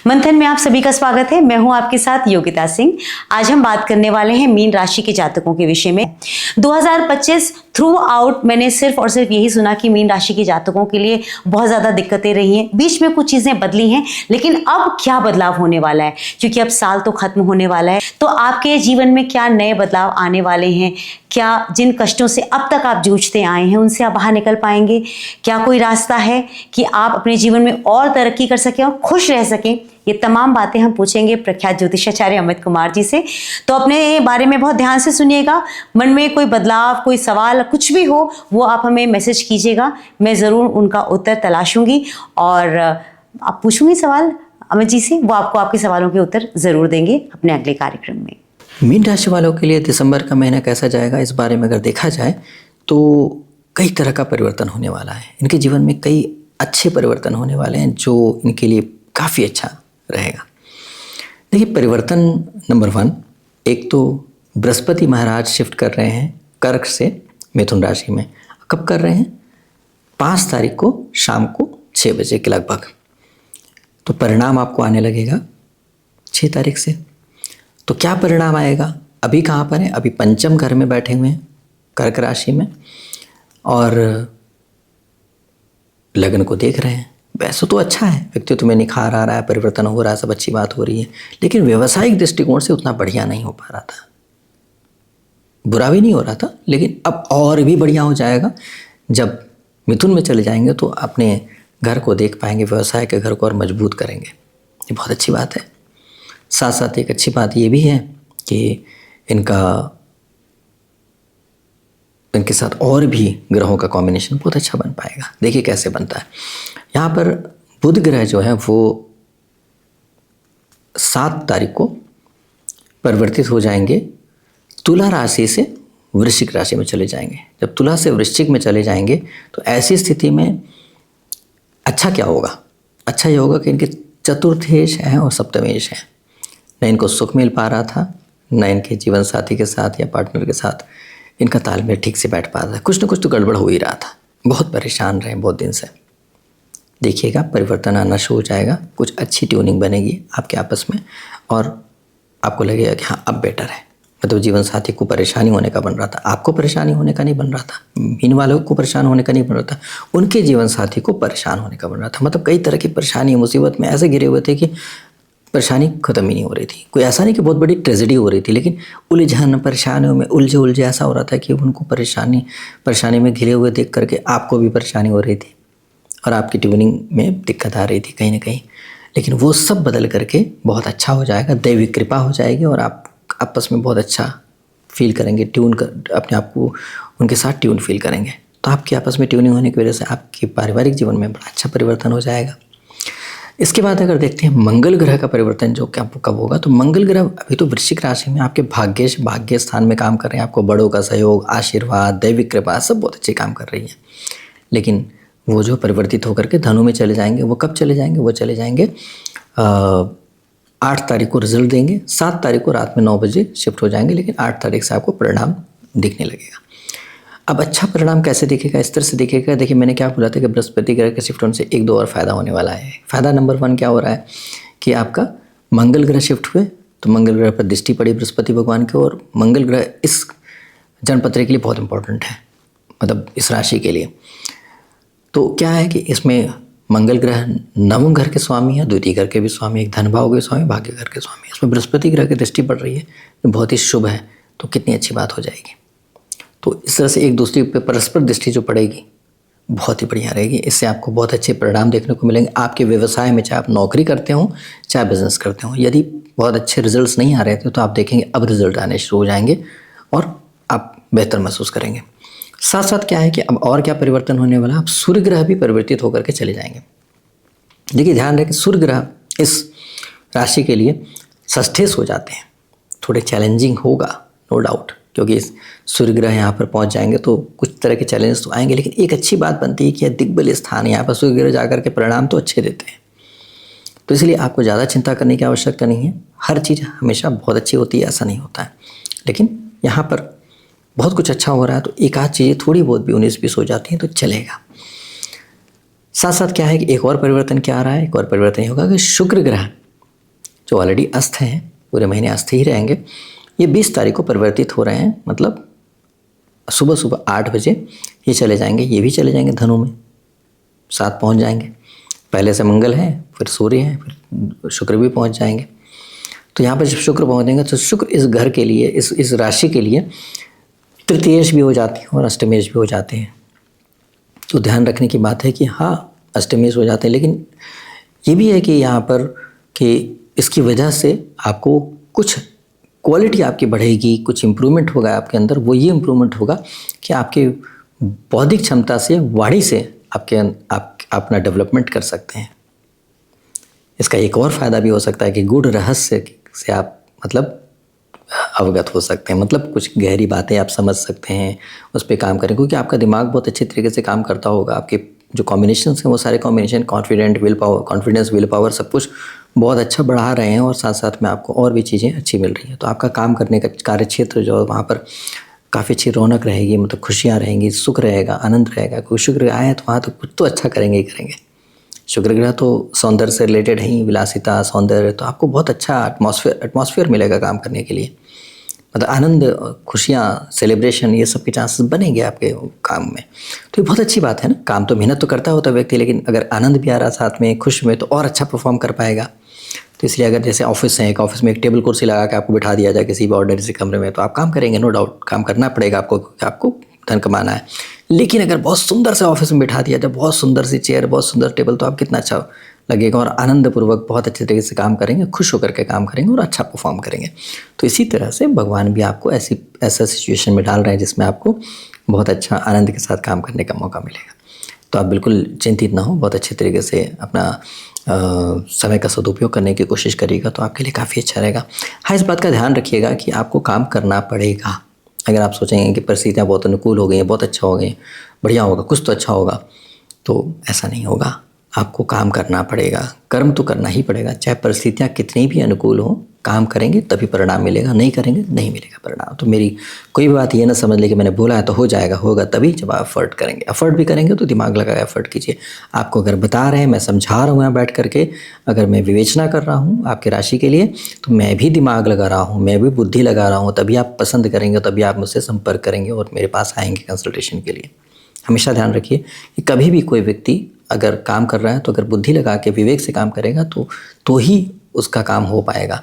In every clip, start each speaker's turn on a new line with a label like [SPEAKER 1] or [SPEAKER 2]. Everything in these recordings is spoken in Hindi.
[SPEAKER 1] मंथन में आप सभी का स्वागत है। मैं हूं आपके साथ योगिता सिंह। आज हम बात करने वाले हैं मीन राशि के जातकों के विषय में। 2025 थ्रू आउट मैंने सिर्फ और सिर्फ यही सुना कि मीन राशि के जातकों के लिए बहुत ज़्यादा दिक्कतें रही हैं। बीच में कुछ चीज़ें बदली हैं, लेकिन अब क्या बदलाव होने वाला है, क्योंकि अब साल तो खत्म होने वाला है। तो आपके जीवन में क्या नए बदलाव आने वाले हैं? क्या जिन कष्टों से अब तक आप जूझते आए हैं उनसे आप बाहर निकल पाएंगे? क्या कोई रास्ता है कि आप अपने जीवन में और तरक्की कर सकें और खुश रह सकें? ये तमाम बातें हम पूछेंगे प्रख्यात ज्योतिषाचार्य अमित कुमार जी से। तो अपने बारे में बहुत ध्यान से सुनिएगा। मन में कोई बदलाव, कोई सवाल, कुछ भी हो वो आप हमें मैसेज कीजिएगा। मैं ज़रूर उनका उत्तर तलाशूंगी और आप पूछूंगी सवाल अमित जी से, वो आपको आपके सवालों के उत्तर ज़रूर देंगे अपने अगले कार्यक्रम में।
[SPEAKER 2] मीन राशि वालों के लिए दिसंबर का महीना कैसा जाएगा, इस बारे में अगर देखा जाए तो कई तरह का परिवर्तन होने वाला है। इनके जीवन में कई अच्छे परिवर्तन होने वाले हैं जो इनके लिए काफ़ी अच्छा रहेगा। देखिए, परिवर्तन नंबर 1, एक तो बृहस्पति महाराज शिफ्ट कर रहे हैं कर्क से मिथुन राशि में। कब कर रहे हैं? 5 तारीख को शाम को 6 बजे के लगभग। तो परिणाम आपको आने लगेगा 6 तारीख से। तो क्या परिणाम आएगा? अभी कहाँ पर है? अभी पंचम घर में बैठे हुए हैं कर्क राशि में और लग्न को देख रहे हैं। वैसे तो अच्छा है, व्यक्तित्व में निखार आ रहा है, परिवर्तन हो रहा है, सब अच्छी बात हो रही है, लेकिन व्यवसायिक दृष्टिकोण से उतना बढ़िया नहीं हो पा रहा था। बुरा भी नहीं हो रहा था, लेकिन अब और भी बढ़िया हो जाएगा। जब मिथुन में चले जाएंगे तो अपने घर को देख पाएंगे, व्यवसाय के घर को और मजबूत करेंगे। ये बहुत अच्छी बात है। साथ साथ एक अच्छी बात ये भी है कि इनके साथ और भी ग्रहों का कॉम्बिनेशन बहुत अच्छा बन पाएगा। देखिए कैसे बनता है। यहाँ पर बुध ग्रह जो है वो 7 तारीख को परिवर्तित हो जाएंगे, तुला राशि से वृश्चिक राशि में चले जाएंगे। जब तुला से वृश्चिक में चले जाएंगे तो ऐसी स्थिति में अच्छा क्या होगा? अच्छा ये होगा कि इनके चतुर्थेश हैं और सप्तमेश हैं। न इनको सुख मिल पा रहा था, न इनके जीवन साथी के साथ या पार्टनर के साथ इनका तालमेल ठीक से बैठ पा रहा था। कुछ न कुछ तो गड़बड़ हो ही रहा था। बहुत परेशान रहे बहुत दिन से। देखिएगा परिवर्तन आना शुरू हो जाएगा, कुछ अच्छी ट्यूनिंग बनेगी आपके आपस में और आपको लगेगा कि हाँ अब बेटर है। मतलब जीवन साथी को परेशानी होने का बन रहा था, आपको परेशानी होने का नहीं बन रहा था, मीन वालों को परेशान होने का नहीं बन रहा था, उनके जीवन साथी को परेशान होने का बन रहा था। मतलब कई तरह की परेशानी मुसीबत में ऐसे घिरे हुए थे कि परेशानी ख़त्म ही नहीं हो रही थी। कोई ऐसा नहीं कि बहुत बड़ी ट्रेजेडी हो रही थी, लेकिन उलझन परेशानियों में उलझे ऐसा हो रहा था कि उनको परेशानी में घिरे हुए देख करके आपको भी परेशानी हो रही थी और आपकी ट्यूनिंग में दिक्कत आ रही थी कहीं ना कहीं। लेकिन वो सब बदल करके बहुत अच्छा हो जाएगा, दैविक कृपा हो जाएगी और आप आपस में बहुत अच्छा फील करेंगे, अपने आप को उनके साथ ट्यून फील करेंगे। तो आपकी आपस में ट्यूनिंग होने की वजह से आपके पारिवारिक जीवन में बड़ा अच्छा परिवर्तन हो जाएगा। इसके बाद अगर देखते हैं मंगल ग्रह का परिवर्तन जो क्या कब होगा, तो मंगल ग्रह अभी तो वृश्चिक राशि में आपके भाग्य स्थान में काम कर रहे हैं। आपको बड़ों का सहयोग, आशीर्वाद, दैविक कृपा सब बहुत अच्छे काम कर रही है। लेकिन वो जो परिवर्तित होकर के धनु में चले जाएंगे, वो कब चले जाएंगे? वो चले जाएंगे 8 तारीख को रिजल्ट देंगे, 7 तारीख को रात में 9 बजे शिफ्ट हो जाएंगे, लेकिन 8 तारीख से आपको परिणाम दिखने लगेगा। अब अच्छा परिणाम कैसे दिखेगा? इस तरह से दिखेगा। देखिए मैंने क्या बोला था कि बृहस्पति ग्रह के शिफ्ट होने से 1-2 और फायदा होने वाला है। फायदा नंबर 1 क्या हो रहा है कि आपका मंगल ग्रह शिफ्ट हुए तो मंगल ग्रह पर दृष्टि पड़ी बृहस्पति भगवान की, और मंगल ग्रह इस जन्मपत्र के लिए बहुत इंपॉर्टेंट है, मतलब इस राशि के लिए। तो क्या है कि इसमें मंगल ग्रह नवम घर के स्वामी है, द्वितीय घर के भी स्वामी, एक धन भाव के स्वामी, भाग्य घर के स्वामी। इसमें बृहस्पति ग्रह की दृष्टि पड़ रही है, बहुत ही शुभ है। तो कितनी अच्छी बात हो जाएगी। तो इस तरह से एक दूसरे पे परस्पर दृष्टि जो पड़ेगी बहुत ही बढ़िया रहेगी। इससे आपको बहुत अच्छे परिणाम देखने को मिलेंगे आपके व्यवसाय में, चाहे आप नौकरी करते हो चाहे बिजनेस करते हो। यदि बहुत अच्छे रिजल्ट्स नहीं आ रहे थे तो आप देखेंगे अब रिजल्ट आने शुरू हो जाएंगे और आप बेहतर महसूस करेंगे। साथ साथ क्या है कि अब और क्या परिवर्तन होने वाला है, अब सूर्य ग्रह भी परिवर्तित होकर के चले जाएंगे। देखिए ध्यान रखें, सूर्य ग्रह इस राशि के लिए षष्ठेश हो जाते हैं। थोड़े चैलेंजिंग होगा नो डाउट, क्योंकि सूर्य ग्रह यहाँ पर पहुँच जाएंगे तो कुछ तरह के चैलेंज तो आएंगे, लेकिन एक अच्छी बात बनती है कि दिग्बल स्थान है, यहाँ पर सूर्य ग्रह जाकर के परिणाम तो अच्छे देते हैं। तो इसलिए आपको ज़्यादा चिंता करने की आवश्यकता नहीं है। हर चीज़ हमेशा बहुत अच्छी होती है ऐसा नहीं होता है, लेकिन यहाँ पर बहुत कुछ अच्छा हो रहा है तो एक आध चीज़ें थोड़ी बहुत भी 19-20 हो जाती हैं तो चलेगा। साथ साथ क्या है कि एक और परिवर्तन क्या आ रहा है, एक और परिवर्तन ये होगा कि शुक्र ग्रह जो ऑलरेडी अस्त हैं, पूरे महीने अस्त ही रहेंगे, ये 20 तारीख को परिवर्तित हो रहे हैं। मतलब सुबह सुबह 8 बजे ये चले जाएंगे, ये भी चले जाएंगे धनु में, 7 पहुंच जाएंगे। पहले से मंगल है, फिर सूर्य है, फिर शुक्र भी पहुंच जाएंगे। तो यहाँ पर जब शुक्र पहुँचेंगे तो शुक्र इस घर के लिए, इस राशि के लिए तृतीयेश भी हो जाती है और अष्टमेश भी हो जाते हैं। तो ध्यान रखने की बात है कि हाँ, अष्टमेश हो जाते हैं, लेकिन ये भी है कि यहाँ पर कि इसकी वजह से आपको कुछ क्वालिटी आपकी बढ़ेगी, कुछ इम्प्रूवमेंट होगा आपके अंदर। वो ये इम्प्रूवमेंट होगा कि आपके बौद्धिक क्षमता से, वाणी से आप अपना डेवलपमेंट कर सकते हैं। इसका एक और फ़ायदा भी हो सकता है कि गूढ़ रहस्य से आप मतलब अवगत हो सकते हैं, मतलब कुछ गहरी बातें आप समझ सकते हैं, उस पर काम करें, क्योंकि आपका दिमाग बहुत अच्छे तरीके से काम करता होगा। आपके जो कॉम्बिनेशंस हैं वो सारे कॉम्बिनेशन कॉन्फिडेंस, विल पावर सब कुछ बहुत अच्छा बढ़ा रहे हैं, और साथ साथ में आपको और भी चीज़ें अच्छी मिल रही हैं। तो आपका काम करने का कार्य क्षेत्र जो है वहाँ पर काफ़ी अच्छी रौनक रहेगी, मतलब खुशियाँ रहेंगी, सुख रहेगा, आनंद रहेगा। कोई शुक्र आए तो वहाँ तो कुछ तो अच्छा करेंगे ही करेंगे। शुक्र ग्रह तो सौंदर्य से रिलेटेड है ही, विलासिता, सौंदर्य, तो आपको बहुत अच्छा एटमॉस्फेयर मिलेगा काम करने के लिए। मतलब आनंद, खुशियाँ, सेलिब्रेशन, ये सब के चांसेस बनेंगे आपके काम में। तो ये बहुत अच्छी बात है ना। काम तो मेहनत तो करता होता व्यक्ति, लेकिन अगर आनंद भी आ रहा साथ में, खुश में, तो और अच्छा परफॉर्म कर पाएगा। तो इसलिए अगर जैसे ऑफिस है, एक ऑफिस में एक टेबल कुर्सी लगा के आपको बिठा दिया जाए किसी भी ऑर्डिनरी से कमरे में, तो आप काम करेंगे, नो डाउट काम करना पड़ेगा आपको, क्योंकि आपको धन कमाना है। लेकिन अगर बहुत सुंदर से ऑफिस में बिठा दिया जाए, बहुत सुंदर सी चेयर, बहुत सुंदर टेबल, तो आप कितना अच्छा लगेगा, और आनंदपूर्वक बहुत अच्छे तरीके से काम करेंगे, खुश होकर के काम करेंगे और अच्छा परफॉर्म करेंगे। तो इसी तरह से भगवान भी आपको ऐसा सिचुएशन में डाल रहे हैं जिसमें आपको बहुत अच्छा आनंद के साथ काम करने का मौका मिलेगा। तो आप बिल्कुल चिंतित ना हो, बहुत अच्छे तरीके से अपना समय का सदुपयोग करने की कोशिश करिएगा, तो आपके लिए काफ़ी अच्छा रहेगा। हाँ, इस बात का ध्यान रखिएगा कि आपको काम करना पड़ेगा। अगर आप सोचेंगे कि परिस्थितियाँ बहुत अनुकूल हो गई हैं, बहुत अच्छा हो गई, बढ़िया होगा, कुछ तो अच्छा होगा, तो ऐसा नहीं होगा। आपको काम करना पड़ेगा, कर्म तो करना ही पड़ेगा, चाहे परिस्थितियाँ कितनी भी अनुकूल हों। काम करेंगे तभी परिणाम मिलेगा, नहीं करेंगे नहीं मिलेगा परिणाम। तो मेरी कोई भी बात ये ना समझ ले कि मैंने बोला है तो हो जाएगा, होगा तभी जब आप एफर्ट करेंगे। एफर्ट भी करेंगे तो दिमाग लगा एफर्ट कीजिए। आपको अगर बता रहे हैं, मैं समझा रहा हूँ यहाँ बैठ करके, अगर मैं विवेचना कर रहा हूँ आपके राशि के लिए, तो मैं भी दिमाग लगा रहा हूँ, मैं भी बुद्धि लगा रहा हूँ, तभी आप पसंद करेंगे, तभी आप मुझसे संपर्क करेंगे और मेरे पास आएंगे कंसल्टेशन के लिए। हमेशा ध्यान रखिए कि कभी भी कोई व्यक्ति अगर काम कर रहा है तो अगर बुद्धि लगा के विवेक से काम करेगा तो ही उसका काम हो पाएगा।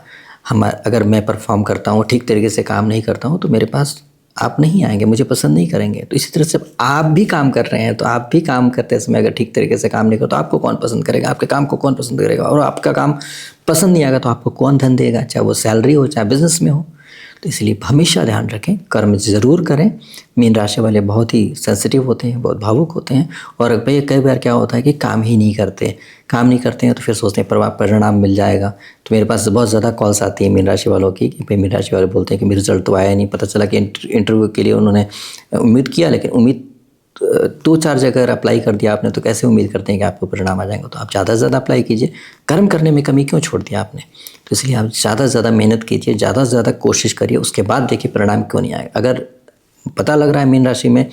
[SPEAKER 2] अगर मैं परफॉर्म करता हूँ, ठीक तरीके से काम नहीं करता हूँ, तो मेरे पास आप नहीं आएंगे, मुझे पसंद नहीं करेंगे। तो इसी तरह से आप भी काम कर रहे हैं, तो आप भी काम करते समय अगर ठीक तरीके से काम नहीं करो तो आपको कौन पसंद करेगा, आपके काम को कौन पसंद करेगा, और आपका काम पसंद नहीं आएगा तो आपको कौन धन देगा, चाहे वो सैलरी हो चाहे बिजनेस में हो। तो इसलिए हमेशा ध्यान रखें, कर्म ज़रूर करें। मीन राशि वाले बहुत ही सेंसिटिव होते हैं, बहुत भावुक होते हैं, और भाई कई बार क्या होता है कि काम नहीं करते हैं तो फिर सोचते हैं परिणाम मिल जाएगा। तो मेरे पास बहुत ज़्यादा कॉल्स आती है मीन राशि वालों की कि भाई मीन राशि वाले बोलते हैं कि मेरा रिजल्ट तो आया नहीं, पता चला कि इंटरव्यू के लिए उन्होंने उम्मीद किया, लेकिन उम्मीद 2-4 जगह अप्लाई कर दिया आपने, तो कैसे उम्मीद करते हैं कि आपको परिणाम आ जाएंगे। तो आप ज़्यादा से ज़्यादा अप्लाई कीजिए। कर्म करने में कमी क्यों छोड़ दिया आपने, तो इसलिए आप ज़्यादा से ज़्यादा मेहनत कीजिए, ज़्यादा से ज़्यादा कोशिश करिए, उसके बाद देखिए परिणाम क्यों नहीं आएगा। अगर पता लग रहा है मीन राशि में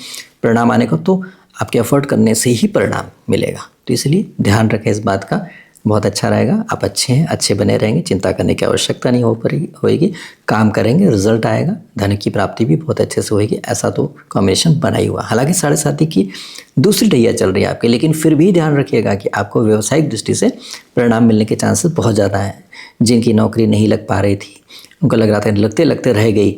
[SPEAKER 2] परिणाम आने को, तो आपके एफर्ट करने से ही परिणाम मिलेगा। तो इसलिए ध्यान रखें इस बात का, बहुत अच्छा रहेगा। आप अच्छे हैं, अच्छे बने रहेंगे, चिंता करने की आवश्यकता नहीं होएगी। काम करेंगे, रिजल्ट आएगा, धन की प्राप्ति भी बहुत अच्छे से होएगी। ऐसा तो कॉम्बिनेशन बना ही हुआ। हालांकि 7.5 की दूसरी ढैया चल रही है आपकी, लेकिन फिर भी ध्यान रखिएगा कि आपको व्यावसायिक दृष्टि से परिणाम मिलने के चांसेस बहुत ज़्यादा हैं। जिनकी नौकरी नहीं लग पा रही थी, उनको लग रहा था लगते लगते रह गई,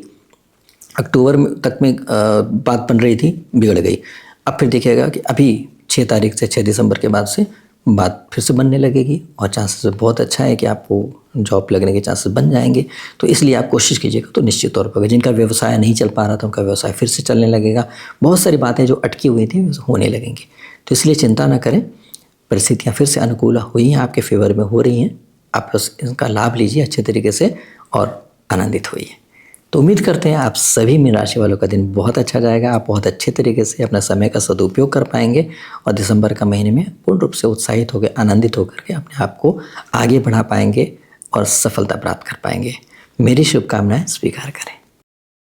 [SPEAKER 2] अक्टूबर तक में बात बन रही थी, बिगड़ गई। अब फिर देखिएगा कि अभी 6 तारीख से 6 दिसंबर के बाद से बात फिर से बनने लगेगी, और चांसेस बहुत अच्छा है कि आपको जॉब लगने के चांसेस बन जाएंगे। तो इसलिए आप कोशिश कीजिएगा, तो निश्चित तौर पर जिनका व्यवसाय नहीं चल पा रहा था उनका व्यवसाय फिर से चलने लगेगा। बहुत सारी बातें जो अटकी हुई थी होने लगेंगी। तो इसलिए चिंता ना करें, परिस्थितियाँ फिर से अनुकूल हुई हैं, आपके फेवर में हो रही हैं। आप बस इनका लाभ लीजिए अच्छे तरीके से और आनंदित होइए। तो उम्मीद करते हैं आप सभी मीन राशि वालों का दिन बहुत अच्छा जाएगा। आप बहुत अच्छे तरीके से अपना समय का सदुपयोग कर पाएंगे, और दिसंबर का महीने में पूर्ण रूप से उत्साहित होकर, आनंदित होकर के अपने आप को आगे बढ़ा पाएंगे और सफलता प्राप्त कर पाएंगे। मेरी शुभकामनाएं स्वीकार करें।